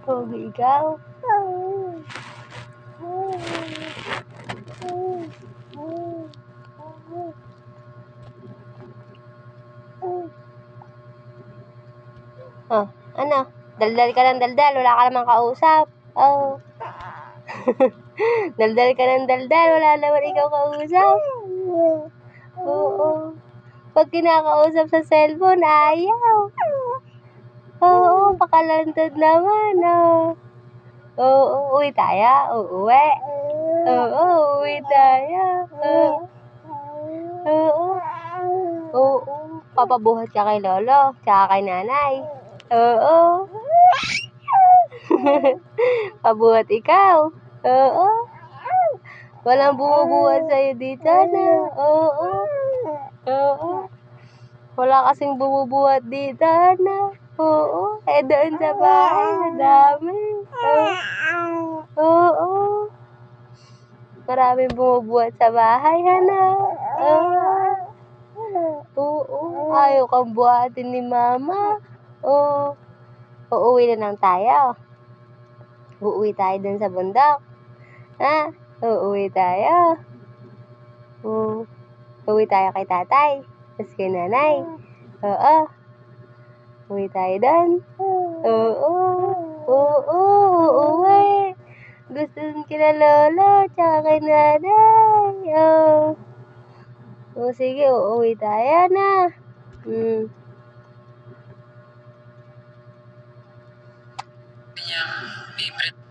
Pogi ikaw. Oh, ano? Daldal ka ng daldal, wala ka namang kausap. Oh. Daldal ka ng daldal, wala naman ikaw kausap. Oo. Pag kinakausap sa cellphone, ayaw. Oo, pakalantad naman. Oh. Oo, uwi tayo. Uuwi. Oo, uwi tayo. Oo. Oo. Papabuhat ka kay lolo, tsaka kay nanay. Oo. Pabuhat ikaw. Oo. Walang bumubuhat sa'yo dito na. Oo. Oo. Wala kasing bumubuhat dito na. Oo. Eh doon sa bahay, madami. Oo. Maraming bumubuhat sa bahay, ano? Oo. Ayaw kang buhatin ni mama. Oo. Uuwi na lang tayo. Uuwi tayo dun sa bundok. Ha? Uuwi tayo. Uuwi tayo kay tatay. Tapos kay nanay. Oo. Uuwi tayo dun. Oo. Oo. Uuwi. Gusto dun kila lolo. Tsaka kay nanay. Oo. O sige, uuwi tayo na. Favorite